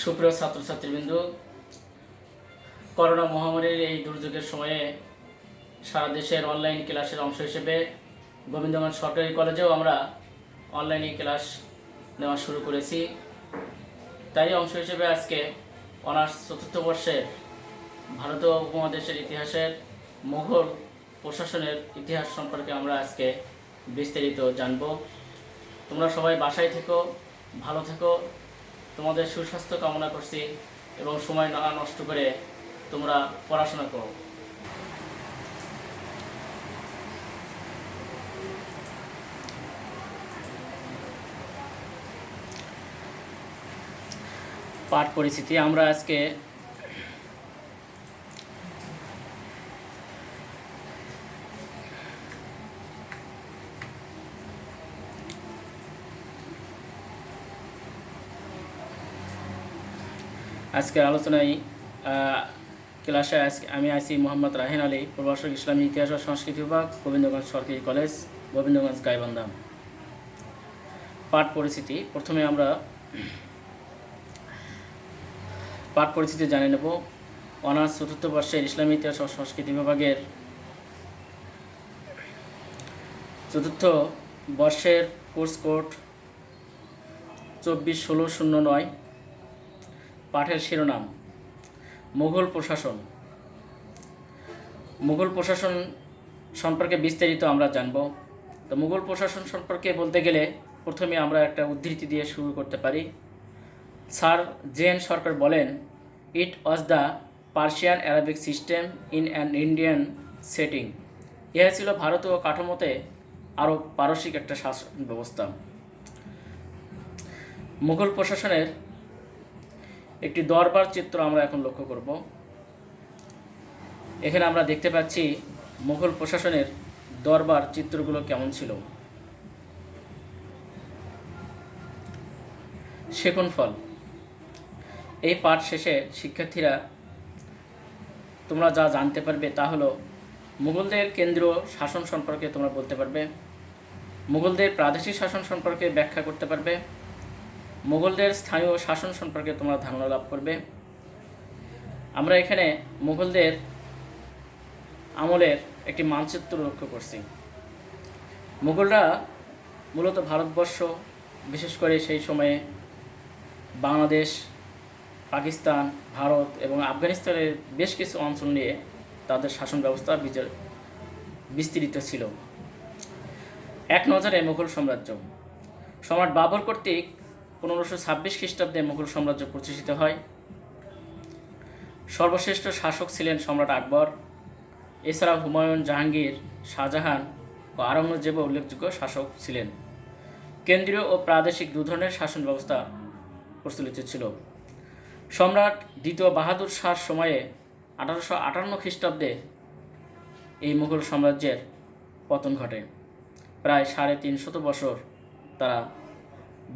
সুপ্রিয় ছাত্রছাত্রীবৃন্দ, করোনা মহামারীর এই দুর্যোগের সময়ে সারা দেশের অনলাইন ক্লাসের অংশ হিসেবে গোবিন্দগঞ্জ সরকারি কলেজেও আমরা অনলাইনে ক্লাস নেওয়া শুরু করেছি। তারই অংশ হিসেবে আজকে অনার্স চতুর্থ বর্ষের ভারতীয় উপমহাদেশের ইতিহাসের মুঘল প্রশাসনের ইতিহাস সম্পর্কে আমরা আজকে বিস্তারিত জানব। তোমরা সবাই বাসায় থেকো, ভালো থেকো, তোমাদের সুস্বাস্থ্য কামনা করছি এবং সময় না নষ্ট করে তোমরা পড়াশোনা করো। পাঠ পরিস্থিতি আমরা আজকে আজকের আলোচনায় ক্লাসে আমি আছি মোহাম্মদ রাহেন আলী, প্রভাষক ইসলামী ইতিহাস ও সংস্কৃতি বিভাগ, গোবিন্দগঞ্জ সরকারি কলেজ, গোবিন্দগঞ্জ গাইবান্ধা। পাঠ পরিস্থিতি প্রথমে আমরা পাঠ পরিস্থিতি জানে নেব। অনার্স চতুর্থ বর্ষের ইসলামী ইতিহাস ও সংস্কৃতি বিভাগের চতুর্থ বর্ষের কোর্স কোড 24-16-09। পাঠের শিরোনাম মুঘল প্রশাসন। মুঘল প্রশাসন সম্পর্কে বিস্তারিত আমরা জানব। তো মুঘল প্রশাসন সম্পর্কে বলতে গেলে প্রথমে আমরা একটা উদ্ধৃতি দিয়ে শুরু করতে পারি। স্যার জেএন সরকার বলেন, it was the Persian Arabic system in an Indian setting. ইহা ছিল ভারতীয় কাঠামোতে আরও পারসিক একটা শাসন ব্যবস্থা। মুঘল প্রশাসনের একটি দরবার চিত্র আমরা এখন লক্ষ্য করব। এখানে আমরা দেখতে পাচ্ছি মুঘল প্রশাসনের দরবার চিত্রগুলো কেমন ছিল। শেখুন ফল। এই পাঠ শেষে শিক্ষার্থীরা তোমরা যা জানতে পারবে তা হলো মুঘলদের কেন্দ্রীয় শাসন সম্পর্কে তোমরা বলতে পারবে, মুঘলদের প্রাদেশিক শাসন সম্পর্কে ব্যাখ্যা করতে পারবে, মুঘলদের স্থানীয় শাসন সম্পর্কে তোমরা ধারণা লাভ করবে। আমরা এখানে মুঘলদের আমলের একটি মানচিত্র লক্ষ্য করছি। মুঘলরা মূলত ভারতবর্ষ, বিশেষ করে সেই সময়ে বাংলাদেশ, পাকিস্তান, ভারত এবং আফগানিস্তানের বেশ কিছু অঞ্চল নিয়ে তাদের শাসন ব্যবস্থা বিস্তৃত ছিল। এক নজরে মুঘল সাম্রাজ্য। সম্রাট বাবর কর্তৃক 1526 খ্রিস্টাব্দে মুঘল সাম্রাজ্য প্রতিষ্ঠিত হয়। সর্বশ্রেষ্ঠ শাসক ছিলেন সম্রাট আকবর। এছাড়াও হুমায়ুন, জাহাঙ্গীর, শাহজাহান ও আওরঙ্গজেবও উল্লেখযোগ্য শাসক ছিলেন। কেন্দ্রীয় ও প্রাদেশিক দু ধরনের শাসন ব্যবস্থা প্রচলিত ছিল। সম্রাট দ্বিতীয় বাহাদুর শাহর সময়ে 1858 খ্রিস্টাব্দে এই মুঘল সাম্রাজ্যের পতন ঘটে। প্রায় 350 বছর তারা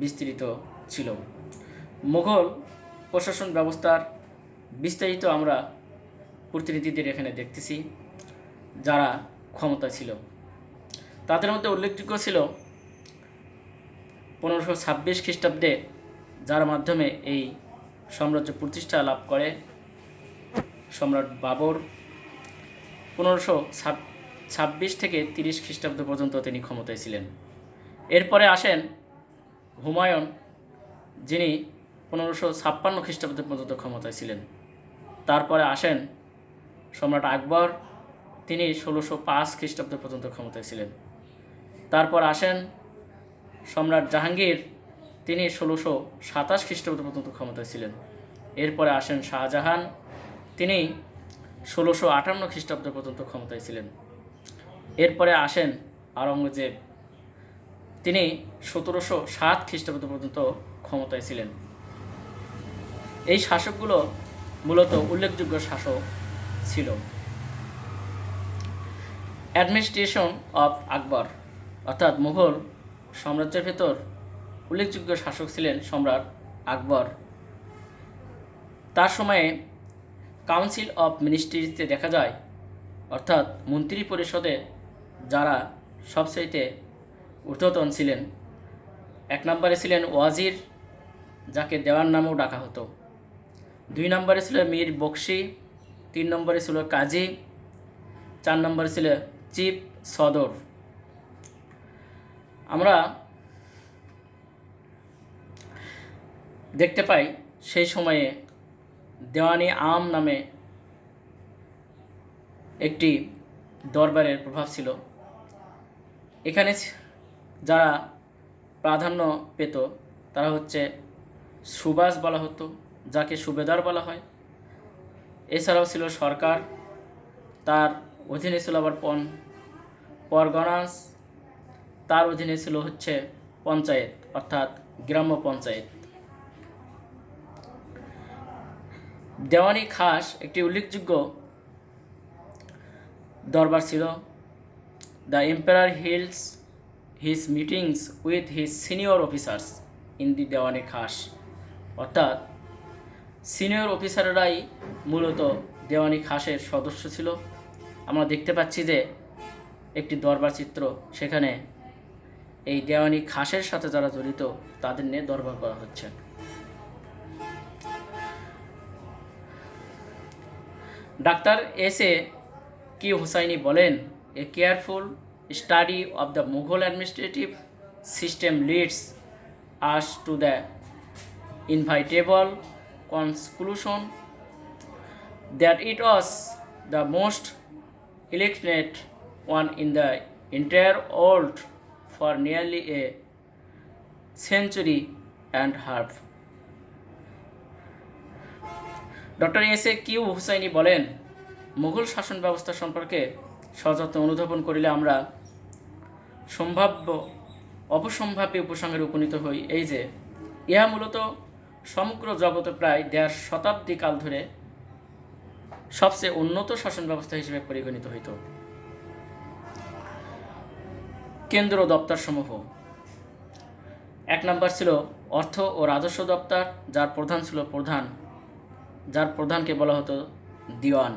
বিস্তৃত ছিল। মুঘল প্রশাসন ব্যবস্থার বিস্তারিত আমরা প্রতিনিধিদের এখানে দেখতেছি যারা ক্ষমতা ছিল। তাদের মধ্যে উল্লেখযোগ্য ছিল 1526 খ্রিস্টাব্দে যার মাধ্যমে এই সাম্রাজ্য প্রতিষ্ঠা লাভ করে সম্রাট বাবর। 1526 থেকে 30 খ্রিস্টাব্দ পর্যন্ত তিনি ক্ষমতায় ছিলেন। এরপরে আসেন হুমায়ুন, যিনি 1556 খ্রিস্টাব্দ পর্যন্ত ক্ষমতায় ছিলেন। তারপরে আসেন সম্রাট আকবর, তিনি 1605 খ্রিস্টাব্দ পর্যন্ত ক্ষমতায় ছিলেন। তারপর আসেন সম্রাট জাহাঙ্গীর, তিনি 1627 খ্রিস্টাব্দ পর্যন্ত ক্ষমতায় ছিলেন। এরপরে আসেন শাহজাহান, তিনি 1658 খ্রিস্টাব্দ পর্যন্ত ক্ষমতায় ছিলেন। এরপরে আসেন আওরঙ্গজেব, তিনি 1707 খ্রিস্টাব্দ পর্যন্ত ক্ষমতায় ছিলেন। এই শাসকগুলো মূলত উল্লেখযোগ্য শাসক ছিল। অ্যাডমিনিস্ট্রেশন অফ আকবর, অর্থাৎ মুঘল সাম্রাজ্যের ভেতর উল্লেখযোগ্য শাসক ছিলেন সম্রাট আকবর। তার সময়ে কাউন্সিল অফ মিনিস্ট্রিতে দেখা যায়, অর্থাৎ মন্ত্রী পরিষদে যারা সবচাইতে ঊর্ধ্বতন ছিলেন, এক নম্বরে ছিলেন ওয়াজির, যাকে দেওয়ান নামেও ডাকা হতো। 2 নম্বরে ছিল মীর বকশি, 3 নম্বরে ছিল কাজী, 4 নম্বরে ছিল চিফ সদর। আমরা দেখতে পাই সেই সময়ে দেওয়ানি আম নামে একটি দরবারের প্রভাব ছিল। এখানে যারা প্রাধান্য পেত তারা হচ্ছে সুবাস বলা হতো, যাকে সুবেদার বলা হয়। এছাড়াও ছিল সরকার, তার অধীনে ছিল আবার পরগনাস, তার অধীনে ছিল হচ্ছে পঞ্চায়েত অর্থাৎ গ্রাম্য পঞ্চায়েত। দেওয়ানি খাস একটি উল্লেখযোগ্য দরবার ছিল। The empire holds his meetings with his senior officers in the Diwani Khas, অর্থাৎ সিনিয়র অফিসাররাই মূলত দেওয়ানি খাসের সদস্য ছিল। আমরা দেখতে পাচ্ছি যে একটি দরবার চিত্র, সেখানে এই দেওয়ানি খাসের সাথে যারা জড়িত তাদের নিয়ে দরবার করা হচ্ছে। Doctor SA. কি হুসাইনি বলেন, a careful study of the Mughal administrative system leads us to the inevitable conclusion that it was the most illegitimate one in the entire world for nearly a century and half. Doctor S A. Q Hussaini বলেন, মুঘল শাসন ব্যবস্থা সম্পর্কে সযত্ন অনুধাবন করিলে আমরা অবসম্ভাব্য উপসংহারে উপনীত হই এই যে ইহা মূলত সমগ্র জগতে প্রায় 1.5 শতাব্দী কাল ধরে সবচেয়ে উন্নত শাসন ব্যবস্থা হিসেবে পরিগণিত হইত। কেন্দ্র দপ্তরসমূহ, 1 নম্বর ছিল অর্থ ও রাজস্ব দপ্তর, যার প্রধান ছিল যার প্রধানকে বলা হতো দিওয়ান।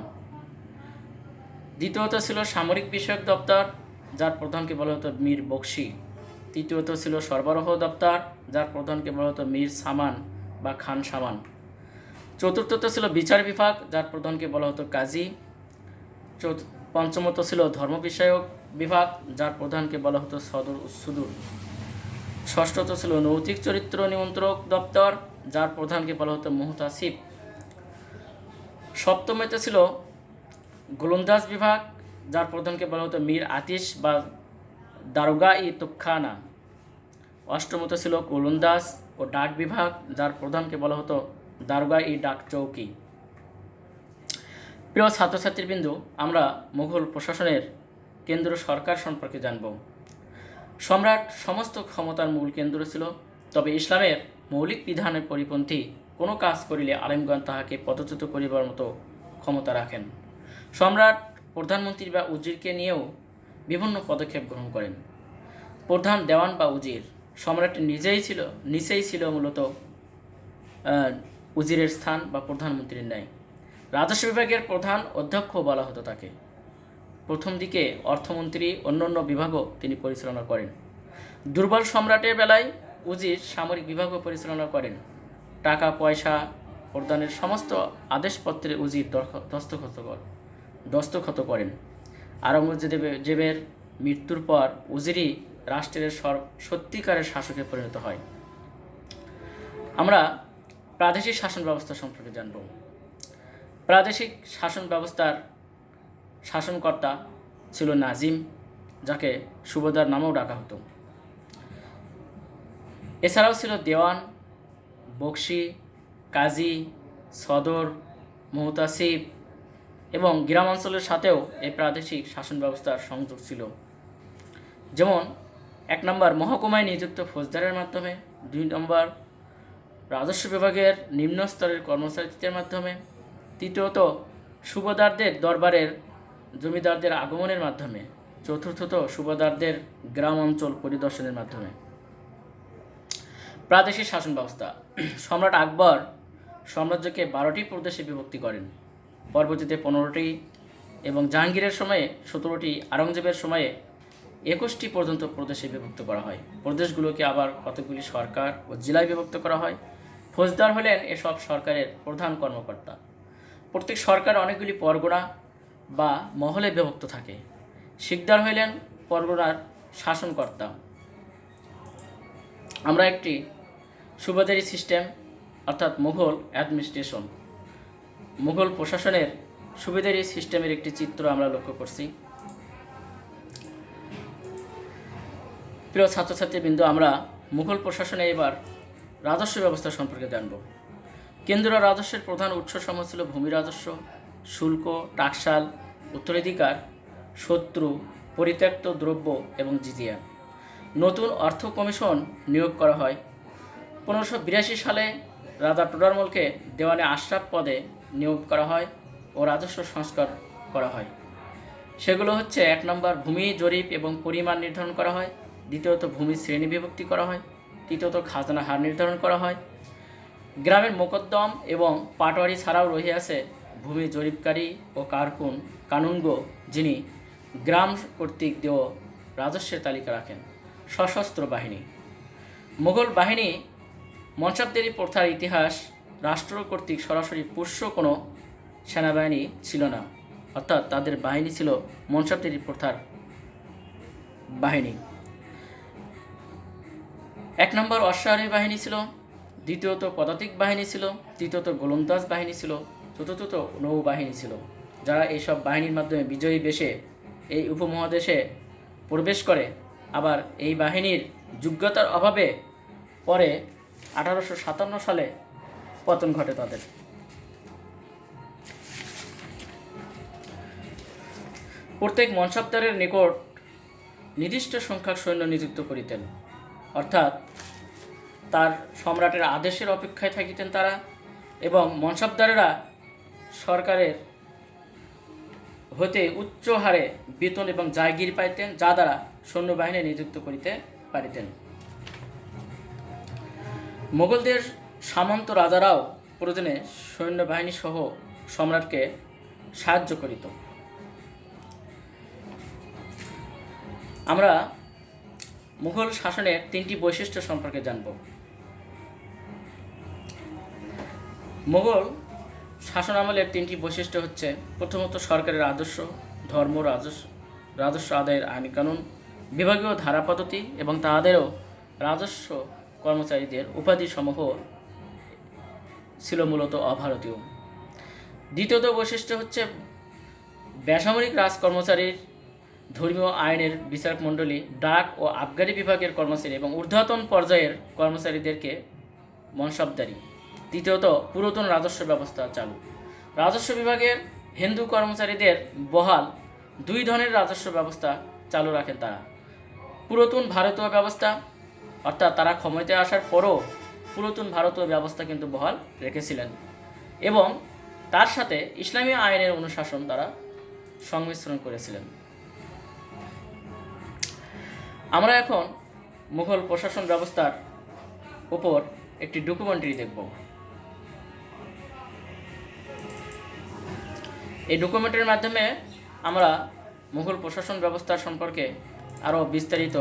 দ্বিতীয়ত ছিল সামরিক বিষয়ক দপ্তর, যার প্রধানকে বলা হতো মীর বকশি। তৃতীয়ত ছিল সরবরাহ দপ্তর, যার প্রধানকে বলা হতো মীর সামান বা খান সামান। চতুর্থত ছিল বিচার বিভাগ, যার প্রধানকে বলা হতো কাজী। পঞ্চমত ছিল ধর্ম বিষয়ক বিভাগ, যার প্রধানকে বলা হতো সদর সুদূর। ষষ্ঠত ছিল নৈতিক চরিত্র নিয়ন্ত্রক দপ্তর, যার প্রধানকে বলা হতো মুহতাসিব। সপ্তমতে ছিল গোলন্দাজ বিভাগ, যার প্রধানকে বলা হতো মীর আতিশ বা দারোগা-ই তুপখানা। অষ্টমত ছিল গোলন্দাজ ও ডাক বিভাগ, যার প্রধানকে বলা হতো দারোগা-ই ডাক চৌকি। প্রিয় ছাত্রছাত্রীবৃন্দ, আমরা মুঘল প্রশাসনের কেন্দ্র সরকার সম্পর্কে জানব। সম্রাট সমস্ত ক্ষমতার মূল কেন্দ্র ছিল, তবে ইসলামের মৌলিক বিধানের পরিপন্থী কোনো কাজ করিলে আলেমগণ তাহাকে পদচ্যুত করিবার মতো ক্ষমতা রাখেন। সম্রাট প্রধানমন্ত্রী বা উজিরকে নিয়েও বিভিন্ন পদক্ষেপ গ্রহণ করেন। প্রধান দেওয়ান বা উজির সম্রাটের নিচেই ছিল মূলত উজিরের স্থান বা প্রধানমন্ত্রীর ন্যায়। রাজস্ব বিভাগের প্রধান অধ্যক্ষ বলা হতো তাকে। প্রথম দিকে অর্থমন্ত্রী অন্যান্য বিভাগও তিনি পরিচালনা করেন। দুর্বল সম্রাটের বেলায় উজির সামরিক বিভাগও পরিচালনা করেন। টাকা পয়সা প্রদানের সমস্ত আদেশপত্রে উজির দস্তখত করেন। আওরঙ্গজেবের মৃত্যুর পর উজিরই রাষ্ট্রের সত্যিকারের শাসকে পরিণত হয়। আমরা প্রাদেশিক শাসন ব্যবস্থা সম্পর্কে জানব। প্রাদেশিক শাসন ব্যবস্থার শাসনকর্তা ছিল নাজিম, যাকে সুবেদার নামেও ডাকা হতো। এছাড়াও ছিল দেওয়ান, বকশি, কাজী, সদর, মুহতাসিব এবং গ্রামাঞ্চলের সাথেও এই প্রাদেশিক শাসন ব্যবস্থার সংযোগ ছিল। যেমন 1 নম্বর মহকুমায় নিযুক্ত ফৌজদারের মাধ্যমে, 2 নম্বর রাজস্ব বিভাগের নিম্ন স্তরের কর্মচারীদের মাধ্যমে, তৃতীয়ত সুবেদারদের দরবারের জমিদারদের আগমনের মাধ্যমে, চতুর্থত সুবেদারদের গ্রাম অঞ্চল পরিদর্শনের মাধ্যমে। প্রাদেশিক শাসন ব্যবস্থা। সম্রাট আকবর সাম্রাজ্যকে 12টি প্রদেশে বিভক্তি করেন, পরবর্তীতে 15টি এবং জাহাঙ্গীরের সময়ে 17টি, আওরঙ্গজেবের সময়ে 21টি পর্যন্ত প্রদেশে বিভক্ত করা হয়। প্রদেশগুলোকে আবার কতগুলি সরকার ও জেলায় বিভক্ত করা হয়। ফৌজদার হলেন এসব সরকারের প্রধান কর্মকর্তা। প্রত্যেক সরকার অনেকগুলি পরগনা বা মহলে বিভক্ত থাকে। সিকদার হইলেন পরগনার শাসনকর্তা। আমরা একটি সুবাদারি সিস্টেম অর্থাৎ মুঘল অ্যাডমিনিস্ট্রেশন, মুঘল প্রশাসনের সুবেদারি সিস্টেমের একটি চিত্র আমরা লক্ষ্য করছি। প্রিয় ছাত্রছাত্রীবৃন্দ, আমরা মুঘল প্রশাসনে এবার রাজস্ব ব্যবস্থা সম্পর্কে জানব। কেন্দ্রীয় রাজস্বের প্রধান উৎসসমূহ ছিল ভূমি রাজস্ব, শুল্ক, টাকশাল, উত্তরাধিকার, শত্রু, পরিত্যক্ত দ্রব্য এবং জিজিয়া। নতুন অর্থ কমিশন নিয়োগ করা হয়। 1582 সালে রাজা টোডরমলকে দেওয়ানে আশরাফ পদে নিয়োগ করা হয় ও রাজস্ব সংস্কার করা হয়। সেগুলো হচ্ছে: 1 নম্বর, ভূমি জরিপ এবং পরিমাণ নির্ধারণ করা হয়। দ্বিতীয়ত, ভূমি শ্রেণী বিভক্তি করা হয়। তৃতীয়ত, খাজনা হার নির্ধারণ করা হয়। গ্রামের মোকদ্দম এবং পাটোয়ারি ছাড়াও রহিয়াছে ভূমি জরিপকারী ও কানুনগো, যিনি গ্রাম কর্তৃক দেয় রাজস্বের তালিকা রাখেন। সশস্ত্র বাহিনী। মুঘল বাহিনী মনসাবদারি প্রথার ইতিহাস। রাষ্ট্র কর্তৃক সরাসরি পোষ্য কোনো সেনাবাহিনী ছিল না, অর্থাৎ তাদের বাহিনী ছিল মনসাবদারি প্রথার বাহিনী। 1 নম্বর অশ্বারোহী বাহিনী ছিল, দ্বিতীয়ত পদাতিক বাহিনী ছিল, তৃতীয়ত গোলন্দাজ বাহিনী ছিল, চতুর্থত নৌবাহিনী ছিল, যারা এইসব বাহিনীর মাধ্যমে বিজয়ী বেশে এই উপমহাদেশে প্রবেশ করে। আবার এই বাহিনীর যোগ্যতার অভাবে পরে 1857 সালে পতন ঘটে তাদের। প্রত্যেক মনসাবদারের নিকট নির্দিষ্ট সংখ্যক সৈন্য নিযুক্ত করিতেন, অর্থাৎ তার সম্রাটের আদেশের অপেক্ষায় থাকিতেন তারা, এবং মনসাবদারেরা সরকারের হতে উচ্চ হারে বেতন এবং জায়গির পাইতেন, যা দ্বারা সৈন্যবাহিনী নিযুক্ত করিতে পারিতেন। মোগলদের সামন্ত রাজারাও প্রয়োজনে সৈন্যবাহিনী সহ সম্রাটকে সাহায্য করিত। আমরা মুঘল শাসনের 3টি বৈশিষ্ট্য সম্পর্কে জানব। মুঘল শাসন আমলের 3টি বৈশিষ্ট্য হচ্ছে: প্রথমত, সরকারের আদর্শ, ধর্ম, রাজস্ব আদায়ের আইন কানুন, বিভাগীয় ধারা পদ্ধতি এবং তাহাদেরও রাজস্ব কর্মচারীদের উপাধিসমূহ ছিল মূলত অভারতীয়। দ্বিতীয়ত বৈশিষ্ট্য হচ্ছে বেসামরিক রাজকর্মচারীর, ধর্মীয় আইনের বিচারক মণ্ডলী, ডাক ও আবগারি বিভাগের কর্মচারী এবং ঊর্ধ্বতন পর্যায়ের কর্মচারীদেরকে মনসাবদারি। তৃতীয়ত, পুরাতন রাজস্ব ব্যবস্থা চালু। রাজস্ব বিভাগের হিন্দু কর্মচারীদের বহাল 2 ধরনের রাজস্ব ব্যবস্থা চালু রাখেন তারা। পুরাতন ভারতীয় ব্যবস্থা, অর্থাৎ তারা ক্ষমতায় আসার পরও পুরাতন ভারতীয় ব্যবস্থা কিন্তু বহাল রেখেছিলেন, এবং তার সাথে ইসলামী আইনের অনুশাসন তারা সংমিশ্রণ করেছিলেন। আমরা এখন মুঘল প্রশাসন ব্যবস্থার উপর একটি ডকুমেন্টারি দেখব। এই ডকুমেন্টারির মাধ্যমে আমরা মুঘল প্রশাসন ব্যবস্থা সম্পর্কে আরও বিস্তারিত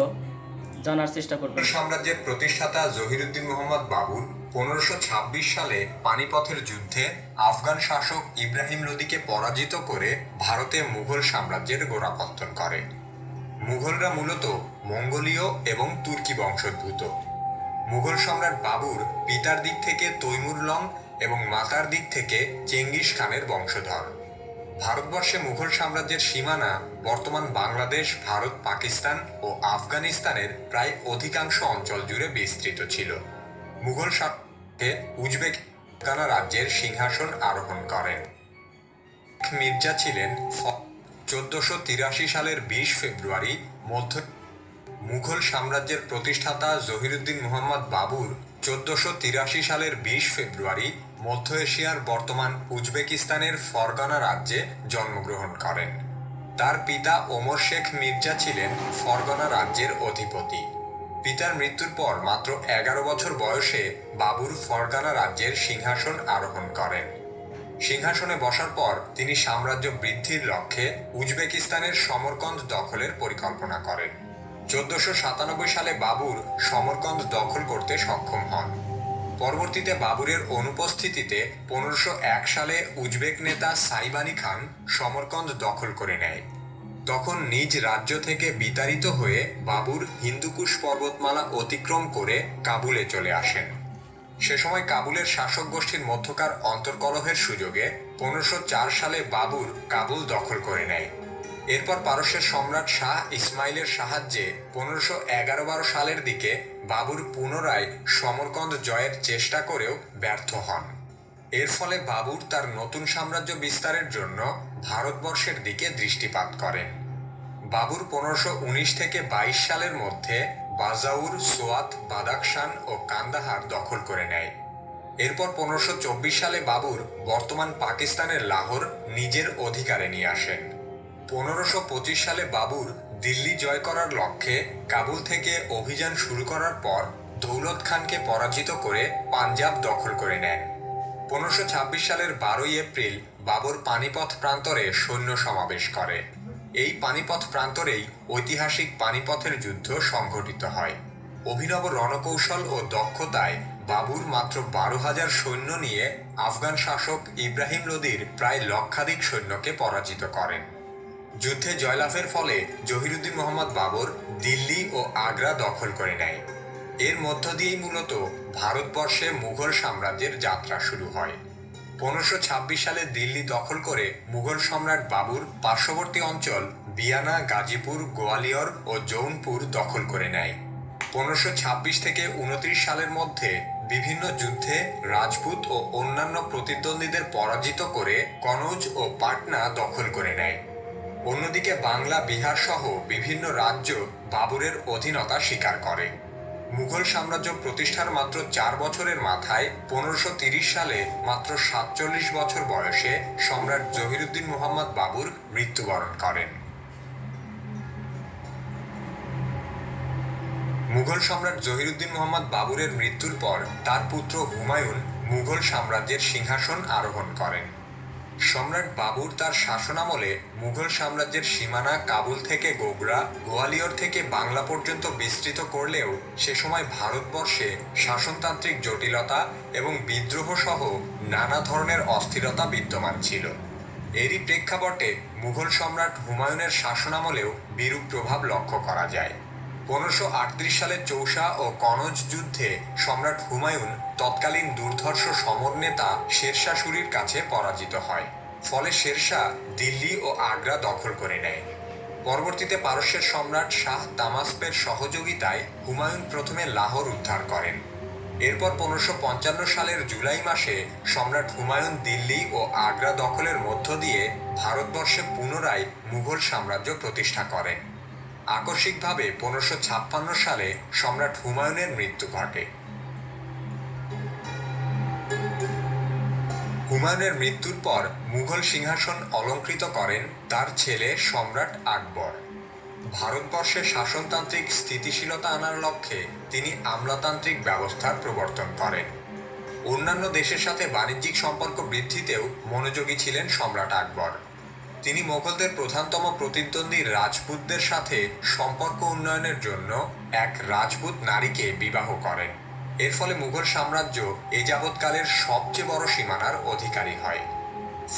জানার চেষ্টা করব। সাম্রাজ্যের প্রতিষ্ঠাতা জহিরুদ্দিন মোহাম্মদ বাবুর 1526 সালে পানিপথের যুদ্ধে আফগান শাসক ইব্রাহিম লোদিকে পরাজিত করে ভারতে মুঘল সাম্রাজ্যের গোড়াপত্তন করে। মুঘলরা মূলত মঙ্গোলীয় এবং তুর্কি বংশোদ্ভূত। মুঘল সম্রাট বাবুর পিতার দিক থেকে তৈমুর লং এবং মাতার দিক থেকে চেঙ্গিস খানের বংশধর। ভারতবর্ষে মুঘল সাম্রাজ্যের সীমানা বর্তমান বাংলাদেশ, ভারত, পাকিস্তান ও আফগানিস্তানের প্রায় অধিকাংশ অঞ্চল জুড়ে বিস্তৃত ছিল। মুঘল শাসকে উজবেক রাজ্যের সিংহাসন আরোহণ করেন। মির্জা ছিলেন 1483 সালের 20 ফেব্রুয়ারি মধ্য। মুঘল সাম্রাজ্যের প্রতিষ্ঠাতা জহিরুদ্দিন মোহাম্মদ বাবুর 1483 সালের 20 ফেব্রুয়ারি মধ্য এশিয়ার বর্তমান উজবেকিস্তানের ফরগানা রাজ্যে জন্মগ্রহণ করেন। তার পিতা ওমর শেখ মির্জা ছিলেন ফরগানা রাজ্যের অধিপতি। পিতার মৃত্যুর পর মাত্র 11 বছর বয়সে বাবুর ফরগানা রাজ্যের সিংহাসন আরোহণ করেন। সিংহাসনে বসার পর তিনি সাম্রাজ্য বৃদ্ধির লক্ষ্যে উজবেকিস্তানের সমরকন্দ দখলের পরিকল্পনা করেন। 1497 সালে বাবুর সমরকন্দ দখল করতে সক্ষম হন। পরবর্তীতে বাবরের অনুপস্থিতিতে 1501 সালে উজবেক নেতা সাইবানি খান সমরকন্দ দখল করে নেয়। তখন নিজ রাজ্য থেকে বিতাড়িত হয়ে বাবর হিন্দুকুশ পর্বতমালা অতিক্রম করে কাবুলে চলে আসেন। সে সময় কাবুলের শাসক গোষ্ঠীর মধ্যকার অন্তর্কলহের সুযোগে 1504 সালে বাবর কাবুল দখল করে নেয়। এরপর পারস্যের সম্রাট শাহ ইসমাইলের সাহায্যে 1511-12 সালের দিকে বাবর পুনরায় সমরকন্দ জয়ের চেষ্টা করেও ব্যর্থ হন। এর ফলে বাবর তার নতুন সাম্রাজ্য বিস্তারের জন্য ভারতবর্ষের দিকে দৃষ্টিপাত করেন। বাবর 1519 থেকে 22 সালের মধ্যে বাজাউর, সোয়াত, বাদাখশান ও কান্দাহার দখল করে নেয়। এরপর 1524 সালে বাবর বর্তমান পাকিস্তানের লাহোর নিজের অধিকারে নিয়ে আসেন। 1525 সালে বাবর দিল্লি জয় করার লক্ষ্যে কাবুল থেকে অভিযান শুরু করার পর দৌলত খানকে পরাজিত করে পাঞ্জাব দখল করে নেন। 1526 সালের 12 এপ্রিল বাবর পানিপথ প্রান্তরে সৈন্য সমাবেশ করে। এই পানিপথ প্রান্তরেই ঐতিহাসিক পানিপথের যুদ্ধ সংঘটিত হয়। অভিনব রণকৌশল ও দক্ষতায় বাবর মাত্র 12,000 সৈন্য নিয়ে আফগান শাসক ইব্রাহিম লোদির প্রায় লক্ষাধিক সৈন্যকে পরাজিত করেন। যুদ্ধে জয়লাভের ফলে জহিরুদ্দিন মোহাম্মদ বাবর দিল্লি ও আগ্রা দখল করে নেয়। এর মধ্য দিয়েই মূলত ভারতবর্ষে মুঘল সাম্রাজ্যের যাত্রা শুরু হয়। 1526 সালে দিল্লি দখল করে মুঘল সম্রাট বাবর পার্শ্ববর্তী অঞ্চল বিয়ানা, গাজীপুর, গোয়ালিয়র ও জৌনপুর দখল করে নেয়। 1526 থেকে 29 সালের মধ্যে বিভিন্ন যুদ্ধে রাজপুত ও অন্যান্য প্রতিদ্বন্দ্বীদের পরাজিত করে কনৌজ ও পাটনা দখল করে নেয়। অন্যদিকে বাংলা, বিহার সহ বিভিন্ন রাজ্য বাবরের অধীনতা স্বীকার করে। মুঘল সাম্রাজ্য প্রতিষ্ঠার মাত্র 4 বছরের মাথায় 1530 সালে মাত্র 47 বছর বয়সে সম্রাট জহিরুদ্দিন মোহাম্মদ বাবর মৃত্যুবরণ করেন। মুঘল সম্রাট জহিরুদ্দিন মোহাম্মদ বাবরের মৃত্যুর পর তার পুত্র হুমায়ুন মুঘল সাম্রাজ্যের সিংহাসন আরোহণ করেন। সম্রাট বাবর তার শাসনামলে মুঘল সাম্রাজ্যের সীমানা কাবুল থেকে গোগরা, গোয়ালিয়র থেকে বাংলা পর্যন্ত বিস্তৃত করলেও সে সময় ভারতবর্ষে শাসনতান্ত্রিক জটিলতা এবং বিদ্রোহ সহ নানা ধরনের অস্থিরতা বিদ্যমান ছিল। এরই প্রেক্ষাপটে মুঘল সম্রাট হুমায়ুনের শাসনামলেও বিরূপ প্রভাব লক্ষ্য করা যায়। 1538 সালে চৌসা ও কনৌজ যুদ্ধে সম্রাট হুমায়ুন তৎকালীন দুর্ধর্ষ সমর নেতা শেরশাহ সূরির কাছে পরাজিত হয়। ফলে শেরশাহ দিল্লি ও আগ্রা দখল করে নেয়। পরবর্তীতে পারস্যের সম্রাট শাহ তামাসপের সহযোগিতায় হুমায়ুন প্রথমে লাহোর উদ্ধার করেন। এরপর 1555 সালের জুলাই মাসে সম্রাট হুমায়ুন দিল্লি ও আগ্রা দখলের মধ্য দিয়ে ভারতবর্ষে পুনরায় মুঘল সাম্রাজ্য প্রতিষ্ঠা করেন। আকস্মিকভাবে 1556 সালে সম্রাট হুমায়ুনের মৃত্যু ঘটে। হুমায়ুনের মৃত্যুর পর মুঘল সিংহাসন অলংকৃত করেন তার ছেলে সম্রাট আকবর। ভারতবর্ষে শাসনতান্ত্রিক স্থিতিশীলতা আনার লক্ষ্যে তিনি আমলাতান্ত্রিক ব্যবস্থার প্রবর্তন করেন। অন্যান্য দেশের সাথে বাণিজ্যিক সম্পর্ক বৃদ্ধিতেও মনোযোগী ছিলেন সম্রাট আকবর। তিনি মোগলদের প্রধানতম প্রতিদ্বন্দ্বী রাজপুতদের সাথে সম্পর্ক উন্নয়নের জন্য এক রাজপুত নারীকে বিবাহ করেন। এর ফলে মুঘল সাম্রাজ্য এ যাবৎকালের সবচেয়ে বড় সীমানার অধিকারী হয়।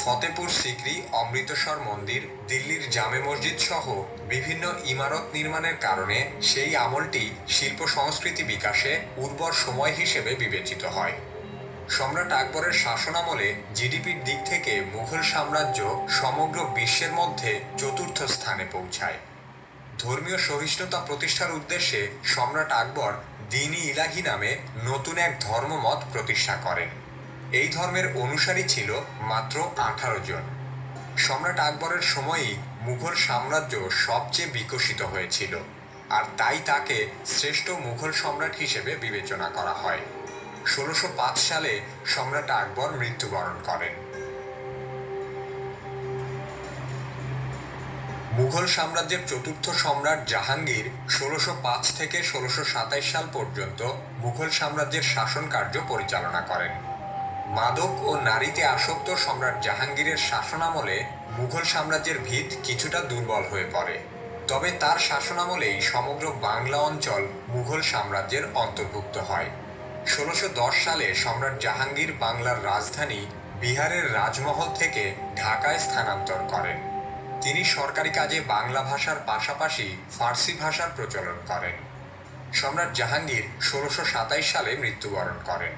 ফতেপুর সিকরি, অমৃতসর মন্দির, দিল্লির জামে মসজিদ সহ বিভিন্ন ইমারত নির্মাণের কারণে সেই আমলটি শিল্প সংস্কৃতি বিকাশে উর্বর সময় হিসেবে বিবেচিত হয়। সম্রাট আকবরের শাসনামলে জিডিপির দিক থেকে মুঘল সাম্রাজ্য সমগ্র বিশ্বের মধ্যে চতুর্থ স্থানে পৌঁছায়। ধর্মীয় সহিষ্ণুতা প্রতিষ্ঠার উদ্দেশ্যে সম্রাট আকবর দ্বীন-ই ইলাহি নামে নতুন এক ধর্মমত প্রতিষ্ঠা করেন। এই ধর্মের অনুসারী ছিল মাত্র 18 জন। সম্রাট আকবরের সময়ই মুঘল সাম্রাজ্য সবচেয়ে বিকশিত হয়েছিল, আর তাই তাকে শ্রেষ্ঠ মুঘল সম্রাট হিসেবে বিবেচনা করা হয়। 1605 সালে সম্রাট আকবর মৃত্যুবরণ করেন। মুঘল সাম্রাজ্যের চতুর্থ সম্রাট জাহাঙ্গীর 1605 থেকে 1627 সাল পর্যন্ত মুঘল সাম্রাজ্যের শাসন কার্য পরিচালনা করেন। মাদক ও নারীতে আসক্ত সম্রাট জাহাঙ্গীরের শাসনামলে মুঘল সাম্রাজ্যের ভিত কিছুটা দুর্বল হয়ে পড়ে। তবে তার শাসনামলেই সমগ্র বাংলা অঞ্চল মুঘল সাম্রাজ্যের অন্তর্ভুক্ত হয়। 1610 সালে সম্রাট জাহাঙ্গীর বাংলার রাজধানী বিহারের রাজমহল থেকে ঢাকায় স্থানান্তর করেন। তিনি সরকারি কাজে বাংলা ভাষার পাশাপাশি ফার্সি ভাষার প্রচলন করেন। সম্রাট জাহাঙ্গীর 1627 সালে মৃত্যুবরণ করেন।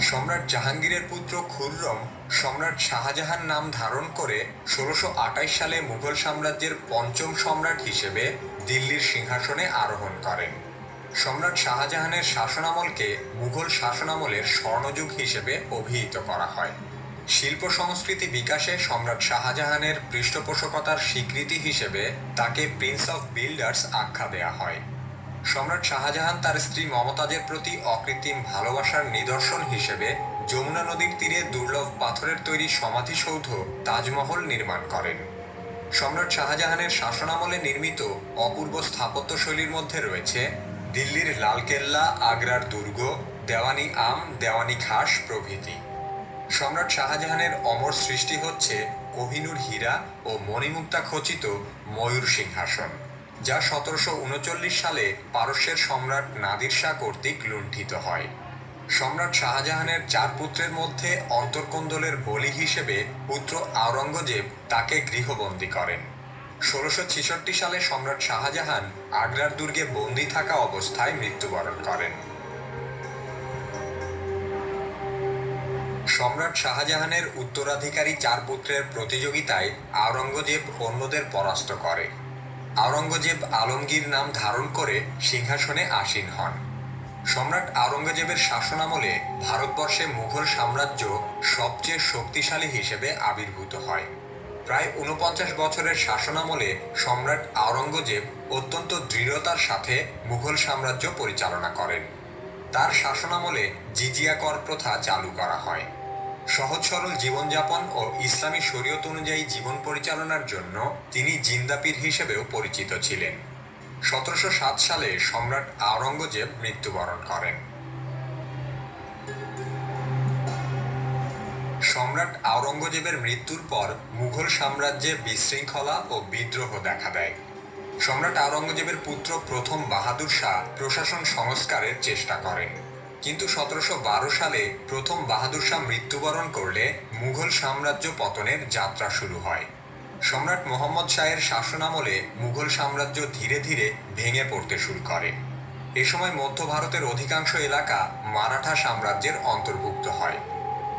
সম্রাট জাহাঙ্গীরের পুত্র খুররম সম্রাট শাহজাহান নাম ধারণ করে 1628 সালে মুঘল সাম্রাজ্যের পঞ্চম সম্রাট হিসেবে দিল্লির সিংহাসনে আরোহণ করেন। সম্রাট শাহজাহানের শাসনামলকে মুঘল শাসনামলের স্বর্ণযুগ হিসেবে অভিহিত করা হয়। শিল্প সংস্কৃতি বিকাশে সম্রাট শাহজাহানের পৃষ্ঠপোষকতার স্বীকৃতি হিসেবে তাকে প্রিন্স অফ বিল্ডার্স আখ্যা দেয়া হয়। সম্রাট শাহজাহান তার স্ত্রী মমতাজের প্রতি অকৃত্রিম ভালোবাসার নিদর্শন হিসেবে যমুনা নদীর তীরে দুর্লভ পাথরের তৈরি সমাধিসৌধ তাজমহল নির্মাণ করেন। সম্রাট শাহজাহানের শাসনামলে নির্মিত অপূর্ব স্থাপত্যশৈলীর মধ্যে রয়েছে দিল্লির লালকেল্লা, আগ্রার দুর্গ, দেওয়ানি আম, দেওয়ানি খাস প্রভৃতি। সম্রাট শাহজাহানের অমর সৃষ্টি হচ্ছে কোহিনূর হীরা ও মণিমুক্তা খচিত ময়ূর সিংহাসন, যা 1739 সালে পারস্যের সম্রাট নাদির শাহ কর্তৃক লুণ্ঠিত হয়। সম্রাট শাহজাহানের 4 পুত্রের মধ্যে অন্তর্কোন্দলের বলি হিসেবে পুত্র আওরঙ্গজেব তাকে গৃহবন্দী করেন। 1666 সালে সম্রাট শাহজাহান আগ্রার দুর্গে বন্দী থাকা অবস্থায় মৃত্যুবরণ করেন। সম্রাট শাহজাহানের উত্তরাধিকারী 4 পুত্রের প্রতিযোগিতায় আওরঙ্গজেব অন্যদের পরাস্ত করে। আওরঙ্গজেব আলমগীর নাম ধারণ করে সিংহাসনে আসীন হন। সম্রাট আওরঙ্গজেবের শাসনামলে ভারতবর্ষে মুঘল সাম্রাজ্য সবচেয়ে শক্তিশালী হিসেবে আবির্ভূত হয়। প্রায় 49 বছরের শাসনামলে সম্রাট আওরঙ্গজেব অত্যন্ত দৃঢ়তার সাথে মুঘল সাম্রাজ্য পরিচালনা করেন। তার শাসনামলে জিজিয়া কর প্রথা চালু করা হয়। সহজ সরল জীবনযাপন ও ইসলামী শরীয়ত অনুযায়ী জীবন পরিচালনার জন্য তিনি জিন্দাপীর হিসেবেও পরিচিত ছিলেন। 1707 সালে সম্রাট আওরঙ্গজেব মৃত্যুবরণ করেন। সম্রাট আওরঙ্গজেবের মৃত্যুর পর মুঘল সাম্রাজ্যে বিশৃঙ্খলা ও বিদ্রোহ দেখা দেয়। সম্রাট আওরঙ্গজেবের পুত্র প্রথম বাহাদুর শাহ প্রশাসন সংস্কারের চেষ্টা করেন, কিন্তু 1712 সালে প্রথম বাহাদুর শাহ মৃত্যুবরণ করলে মুঘল সাম্রাজ্য পতনের যাত্রা শুরু হয়। সম্রাট মোহাম্মদ শাহের শাসনামলে মুঘল সাম্রাজ্য ধীরে ধীরে ভেঙে পড়তে শুরু করে। এ সময় মধ্য ভারতের অধিকাংশ এলাকা মারাঠা সাম্রাজ্যের অন্তর্ভুক্ত হয়।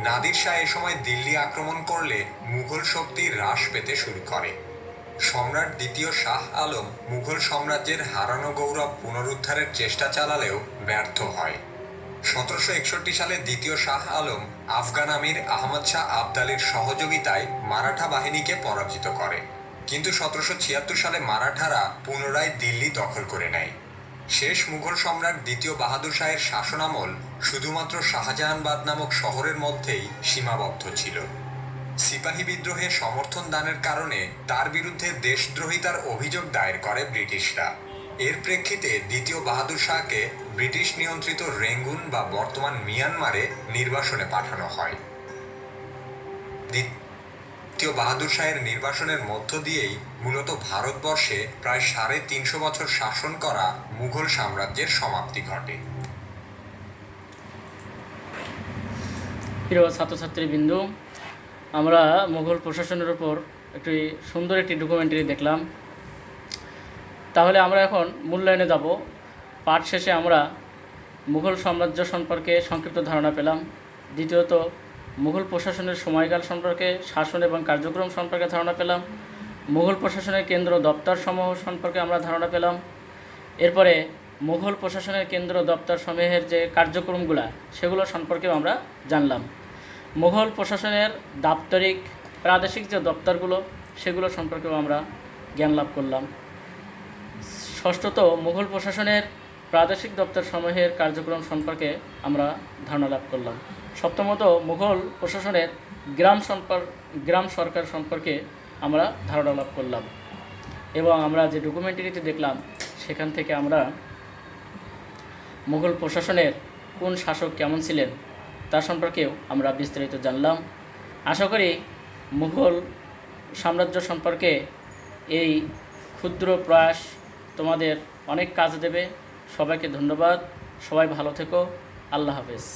নাদির শাহ এ সময় দিল্লি আক্রমণ করলে মুঘল শক্তি হ্রাস পেতে শুরু করে। সম্রাট দ্বিতীয় শাহ আলম মুঘল সাম্রাজ্যের হারানো গৌরব পুনরুদ্ধারের চেষ্টা চালালেও ব্যর্থ হয়। 1761 সালে দ্বিতীয় শাহ আলম আফগান আমির আহমদ শাহ আবদালির সহযোগিতায় মারাঠা বাহিনীকে পরাজিত করে, কিন্তু 1776 সালে মারাঠারা পুনরায় দিল্লি দখল করে নেয়। শেষ মুঘল সম্রাট দ্বিতীয় বাহাদুর শাহের শাসনামল শুধুমাত্র শাহজাহানবাদ নামক শহরের মধ্যেই সীমাবদ্ধ ছিল। সিপাহী বিদ্রোহে সমর্থন দানের কারণে তার বিরুদ্ধে দেশদ্রোহিতার অভিযোগ দায়ের করে ব্রিটিশরা। এর প্রেক্ষিতে দ্বিতীয় বাহাদুর শাহকে ব্রিটিশ নিয়ন্ত্রিত রেঙ্গুন বা বর্তমান মিয়ানমারে নির্বাসনে পাঠানো হয়। দ্বিতীয় বাহাদুর শাহের নির্বাসনের মধ্য দিয়েই মূলত ভারতবর্ষে প্রায় 350 বছর শাসন করা মুঘল সাম্রাজ্যের সমাপ্তি ঘটে। প্রিয় ছাত্রছাত্রীবৃন্দ, আমরা মুঘল প্রশাসনের উপর একটি ডকুমেন্টারি দেখলাম। তাহলে আমরা এখন মূল্যায়নে যাব। পাঠ শেষে আমরা মুঘল সাম্রাজ্য সম্পর্কে সংক্ষিপ্ত ধারণা পেলাম। দ্বিতীয়ত, মুঘল প্রশাসনের সময়কাল সম্পর্কে, শাসন এবং কার্যক্রম সম্পর্কে ধারণা পেলাম। মুঘল প্রশাসনের কেন্দ্র দপ্তরসমূহ সম্পর্কে আমরা ধারণা পেলাম। এরপরে মুঘল প্রশাসনের কেন্দ্র দপ্তরসমূহের যে কার্যক্রমগুলো সেগুলো সম্পর্কেও আমরা জানলাম। মুঘল প্রশাসনের দাপ্তরিক প্রাদেশিক যে দপ্তরগুলো সেগুলো সম্পর্কেও আমরা জ্ঞান লাভ করলাম। ষষ্ঠত, মুঘল প্রশাসনের প্রাদেশিক দপ্তরসমূহের কার্যক্রম সম্পর্কে আমরা ধারণা লাভ করলাম। সপ্তমত, মুঘল প্রশাসনের গ্রাম সরকার সম্পর্কে আমরা ধারণা লাভ করলাম। এবং আমরা যে ডকুমেন্টারিতে দেখলাম সেখান থেকে আমরা মুঘল প্রশাসনের কোন শাসক কেমন ছিলেন তা সম্পর্কেও আমরা বিস্তারিত জানলাম। আশা করি মুঘল সাম্রাজ্য সম্পর্কে এই ক্ষুদ্র প্রয়াস তোমাদের অনেক কাজ দেবে। সবাইকে ধন্যবাদ। সবাই ভালো থেকো। আল্লাহ হাফেজ।